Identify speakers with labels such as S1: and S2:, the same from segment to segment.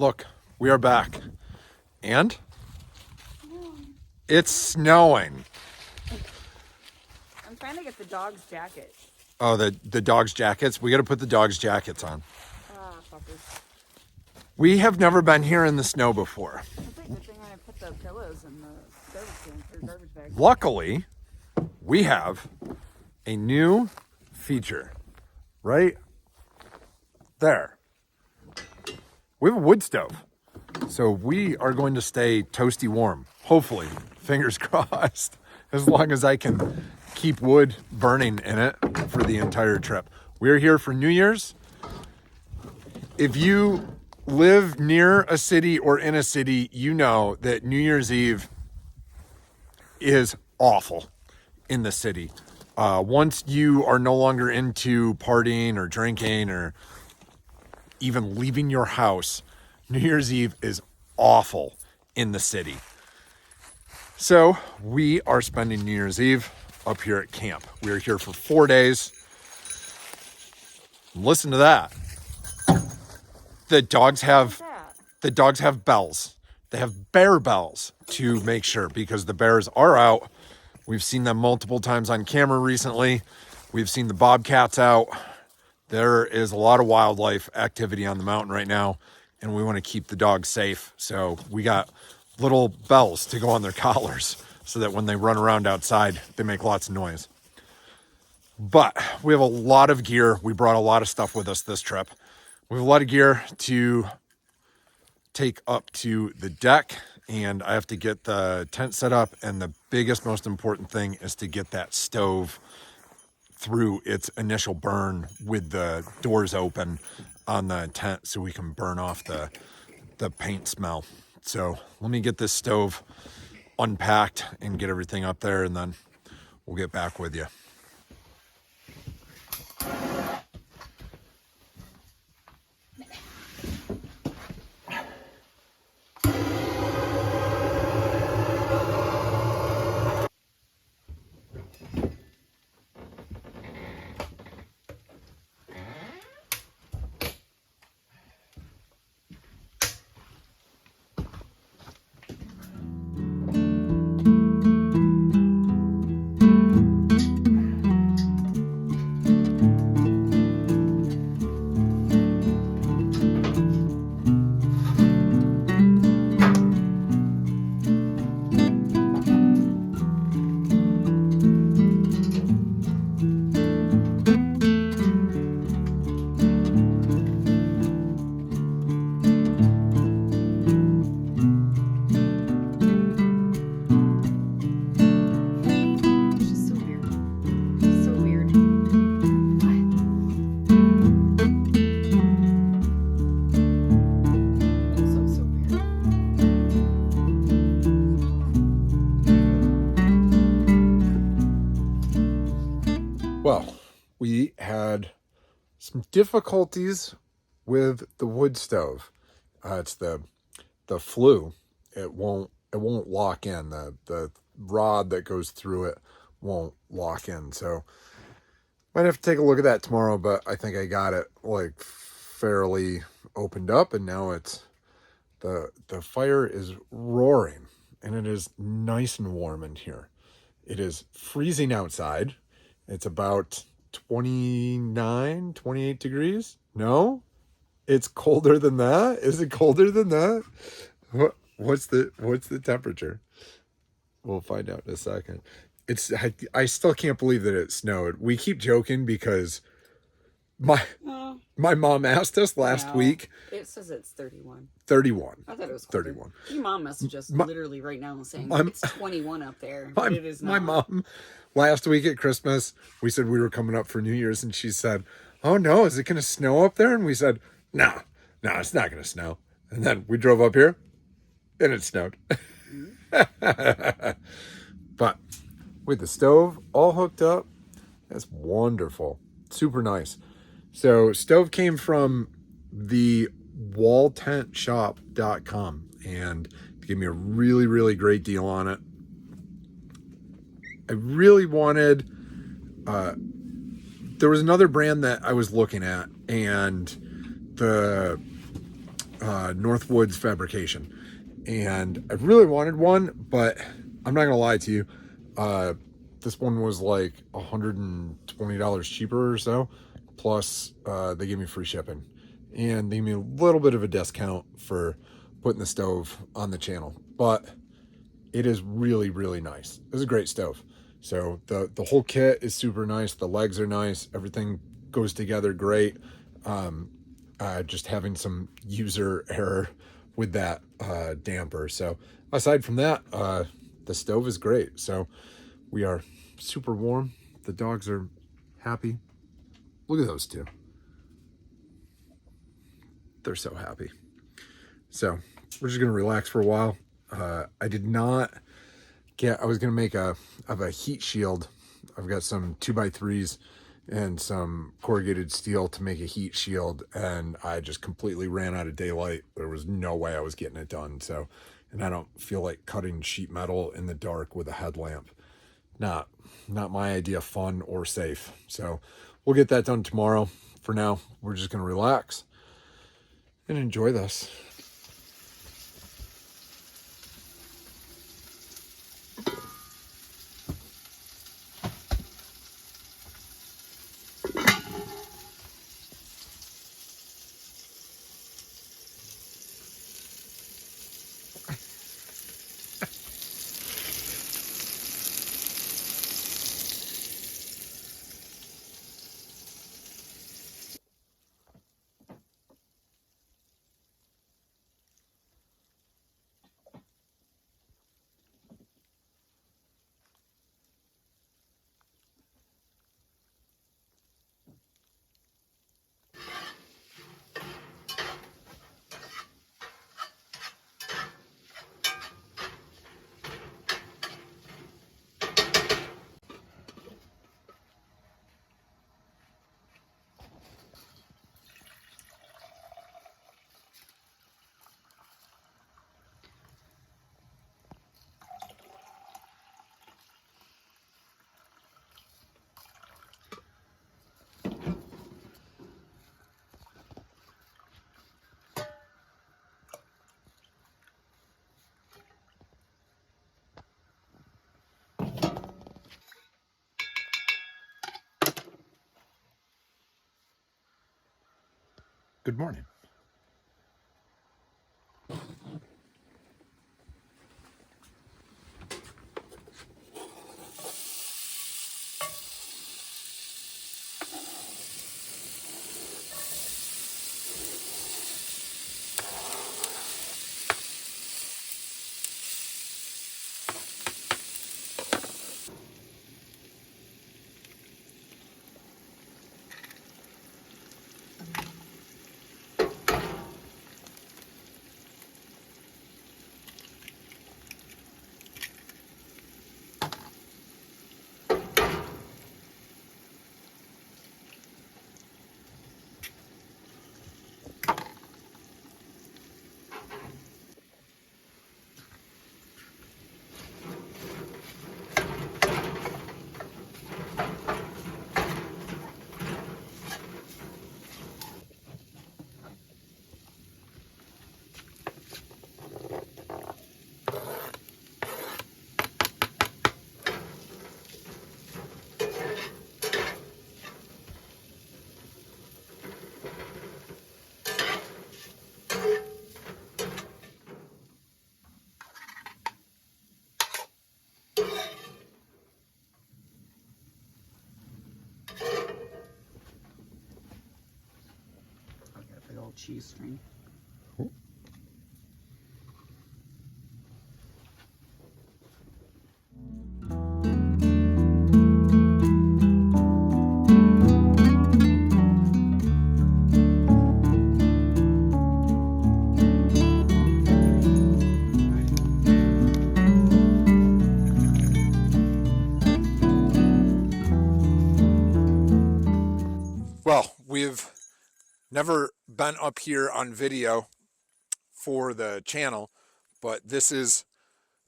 S1: Look, we are back. And it's snowing.
S2: I'm trying to get the dog's jacket.
S1: Oh, the dog's jackets? We got to put the dog's jackets on.
S2: Ah, fuckers.
S1: We have never been here in the snow before.
S2: That's like the thing I put the pillows in the garbage bag.
S1: Luckily, we have a new feature right there. We have a wood stove. So we are going to stay toasty warm. Hopefully, fingers crossed, as long as I can keep wood burning in it for the entire trip. We're here for New Year's. If you live near a city or in a city, you know that New Year's Eve is awful in the city. Once you are no longer into partying or drinking or even leaving your house, New Year's Eve is awful in the city. So we are spending New Year's Eve up here at camp. We are here for 4 days. Listen to that. The dogs have bells. They have bear bells to make sure, because the bears are out. We've seen them multiple times on camera recently. We've seen the bobcats out. There is a lot of wildlife activity on the mountain right now, and we want to keep the dogs safe. So we got little bells to go on their collars so that when they run around outside, they make lots of noise. But we have a lot of gear. We brought a lot of stuff with us this trip. We have a lot of gear to take up to the deck, and I have to get the tent set up. And the biggest, most important thing is to get that stove through its initial burn with the doors open on the tent so we can burn off the paint smell. So let me get this stove unpacked and get everything up there, and then we'll get back with you. Well, we had some difficulties with the wood stove. It's the flue. It won't lock in. The rod that goes through it won't lock in. So might have to take a look at that tomorrow, but I think I got it like fairly opened up, and now it's the fire is roaring, and it is nice and warm in here. It is freezing outside. It's about 29, 28 degrees. No, it's colder than that. Is it colder than that? What's the temperature? We'll find out in a second. I still can't believe that it snowed. We keep joking because my mom asked us last week.
S2: It says it's 31.
S1: 31.
S2: I thought it was
S1: 31.
S2: Your mom messaged us literally right now saying it's 21 up there. But it is not.
S1: My mom, last week at Christmas, we said we were coming up for New Year's, and she said, "Oh no, is it going to snow up there?" And we said, No, it's not going to snow. And then we drove up here, and it snowed. But with the stove all hooked up, that's wonderful. Super nice. So stove came from the walltentshop.com, and they gave me a really, really great deal on it. I really wanted, there was another brand that I was looking at, and Northwoods Fabrication. And I really wanted one, but I'm not gonna lie to you. This one was like $120 cheaper or so. Plus, they gave me free shipping. And they gave me a little bit of a discount for putting the stove on the channel. But it is really, really nice. This is a great stove. So the whole kit is super nice. The legs are nice. Everything goes together great. Just having some user error with that damper. So aside from that, the stove is great. So we are super warm. The dogs are happy. Look at those two. They're so happy. So we're just gonna relax for a while. I did not get, I was gonna make a heat shield. I've got some 2x3s and some corrugated steel to make a heat shield, and I just completely ran out of daylight. There was no way I was getting it done. So, and I don't feel like cutting sheet metal in the dark with a headlamp. Not my idea of fun or safe. So we'll get that done tomorrow. For now, we're just gonna relax and enjoy this. Good morning.
S2: Cheese string.
S1: Well, we've never been up here on video for the channel, but this is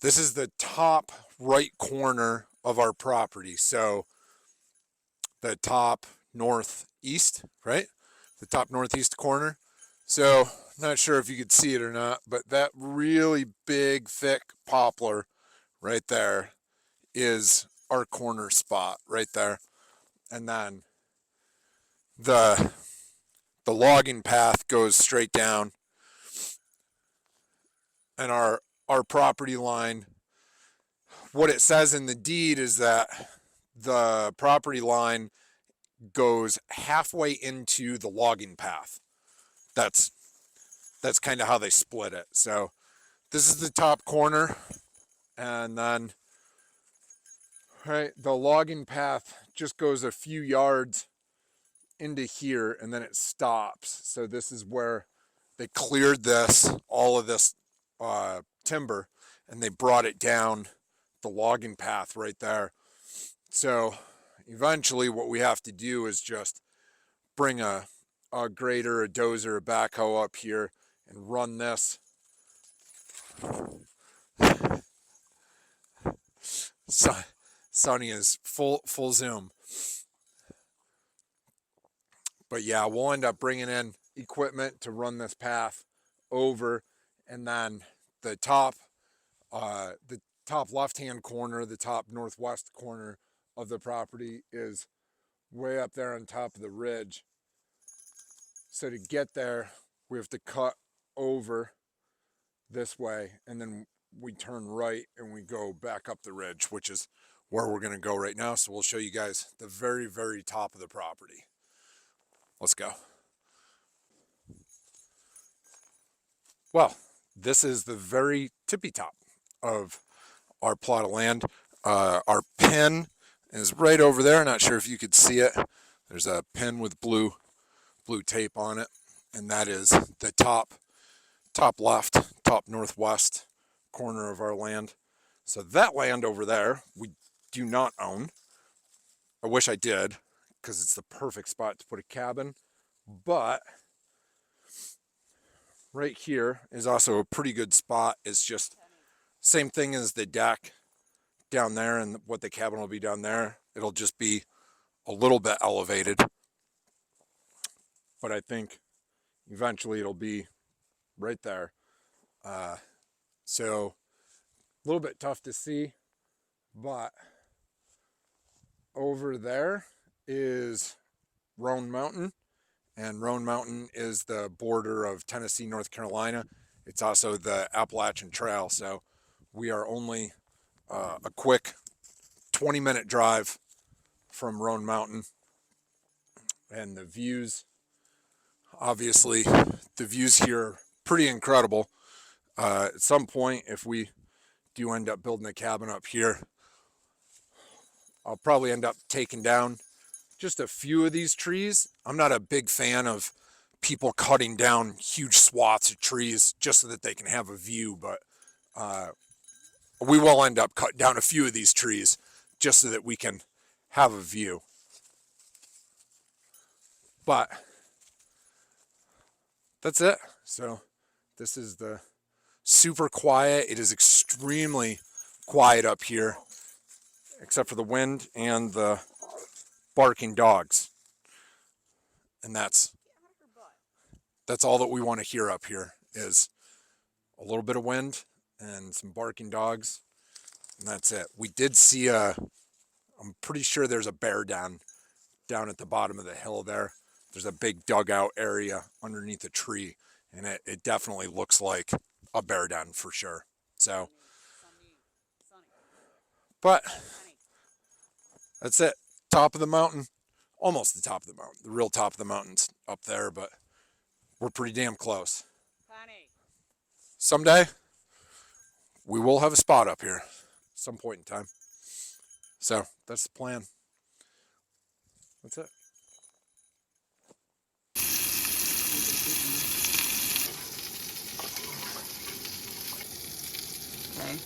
S1: the top right corner of our property. So the top northeast, right? The top northeast corner. So, not sure if you could see it or not, but that really big, thick poplar right there is our corner spot right there. And then the logging path goes straight down, and our property line, what it says in the deed is that the property line goes halfway into the logging path. That's kind of how they split it. So this is the top corner, and then right, the logging path just goes a few yards into here, and then it stops. So this is where they cleared all of this timber, and they brought it down the logging path right there. So eventually what we have to do is just bring a grader, a dozer, a backhoe up here and run this. So, Sonny is full zoom. But yeah, we'll end up bringing in equipment to run this path over, and then the top left-hand corner, the top northwest corner of the property is way up there on top of the ridge. So to get there, we have to cut over this way, and then we turn right and we go back up the ridge, which is where we're going to go right now. So we'll show you guys the very, very top of the property. Let's go. Well, this is the very tippy top of our plot of land. Our pin is right over there. Not sure if you could see it. There's a pin with blue tape on it, and that is the top left, top northwest corner of our land. So that land over there, we do not own. I wish I did, because it's the perfect spot to put a cabin. But right here is also a pretty good spot. It's just same thing as the deck down there, and what the cabin will be down there. It'll just be a little bit elevated. But I think eventually it'll be right there. So a little bit tough to see, but over there is Roan Mountain, and Roan Mountain is the border of Tennessee, North Carolina. It's also the Appalachian Trail, so we are only a quick 20-minute drive from Roan Mountain. And the views, obviously, the views here are pretty incredible. At some point, if we do end up building a cabin up here, I'll probably end up taking down just a few of these trees. I'm not a big fan of people cutting down huge swaths of trees just so that they can have a view, but we will end up cutting down a few of these trees just so that we can have a view. But that's it. So this is the super quiet. It is extremely quiet up here, except for the wind and the barking dogs. And that's all that we want to hear up here, is a little bit of wind and some barking dogs, and that's it. We did see I'm pretty sure there's a bear down at the bottom of the hill there. There's a big dugout area underneath a tree, and it definitely looks like a bear den for sure. So, but that's it. Top of the mountain, almost the top of the mountain. The real top of the mountain's up there, but we're pretty damn close. Someday, we will have a spot up here, some point in time. So that's the plan. That's it.
S2: Okay.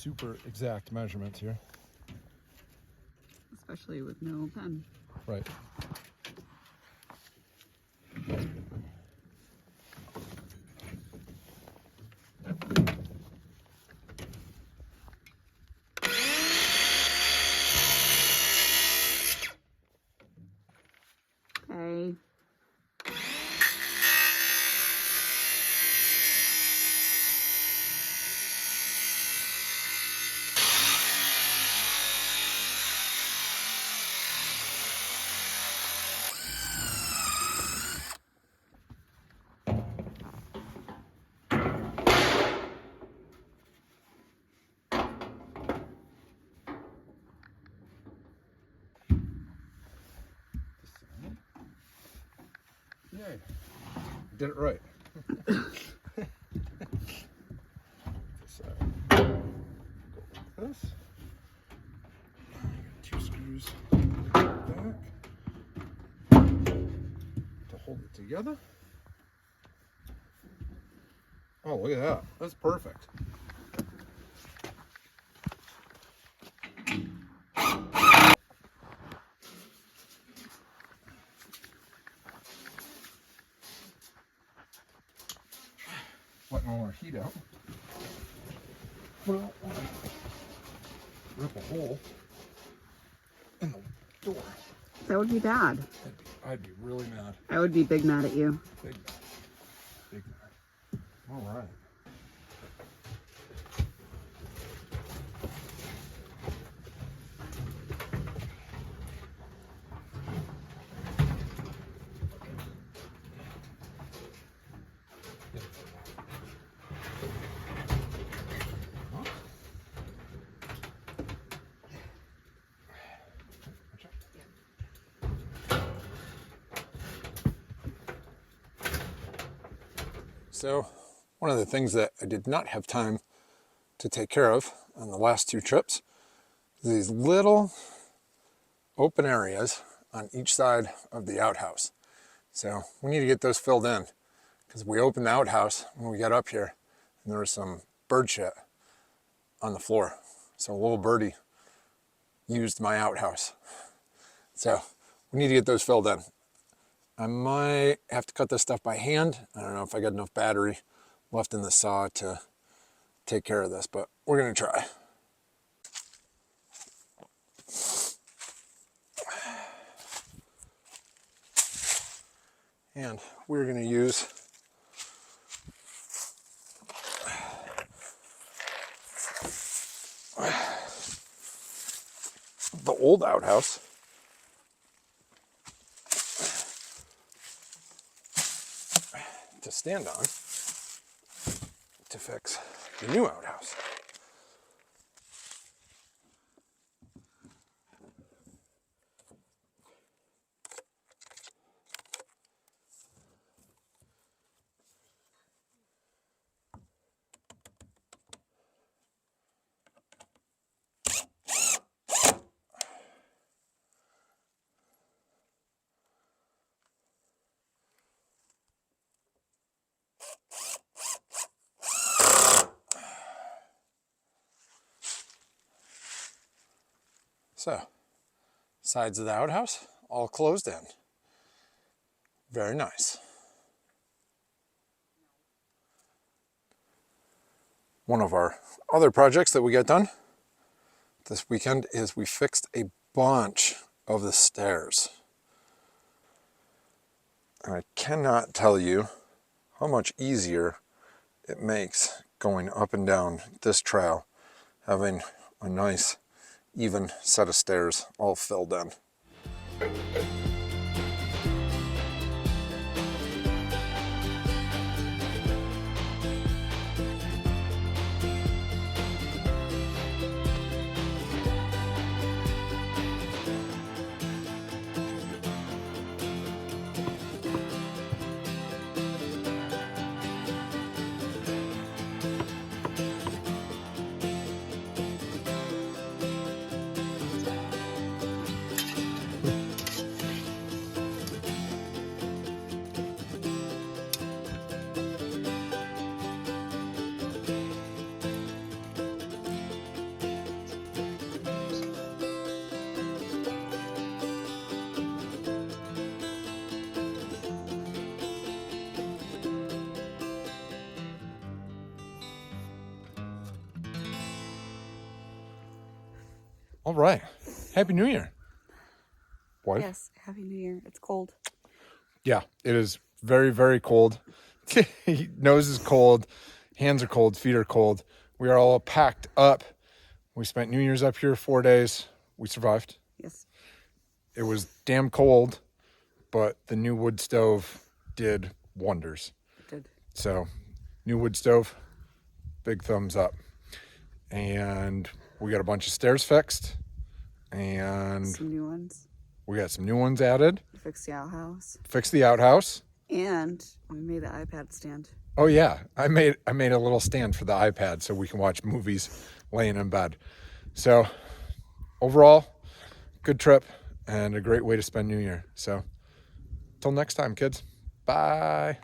S1: super exact measurements here.
S2: Especially with no pen.
S1: Right.
S2: Okay.
S1: Yay. Did it right. So, go like this. Two screws back to hold it together. Oh, look at that. That's perfect. Letting all our heat out. Well, rip a hole in the door.
S2: That would be bad.
S1: I'd be really mad.
S2: I would be big mad at you.
S1: Big mad. Big mad. All right. So, one of the things that I did not have time to take care of on the last two trips is these little open areas on each side of the outhouse. So we need to get those filled in because we opened the outhouse when we got up here and there was some bird shit on the floor. So a little birdie used my outhouse. So we need to get those filled in. I might have to cut this stuff by hand. I don't know if I got enough battery left in the saw to take care of this, but we're gonna try. And we're gonna use the old outhouse to stand on to fix the new outhouse. So, sides of the outhouse all closed in. Very nice. One of our other projects that we got done this weekend is we fixed a bunch of the stairs. And I cannot tell you how much easier it makes going up and down this trail, having a nice even set of stairs all filled in. All right. Happy New Year. Wife?
S2: Yes, Happy New Year. It's cold.
S1: Yeah, it is very, very cold. Nose is cold. Hands are cold. Feet are cold. We are all packed up. We spent New Year's up here 4 days. We survived.
S2: Yes.
S1: It was damn cold, but the new wood stove did wonders.
S2: It did.
S1: So, new wood stove, big thumbs up. And we got a bunch of stairs fixed. And
S2: some new ones.
S1: We got some new ones added.
S2: Fix the outhouse.
S1: Fix the outhouse.
S2: And we made the iPad stand.
S1: Oh yeah, I made a little stand for the iPad so we can watch movies laying in bed. So overall, good trip and a great way to spend New Year. So till next time, kids. Bye.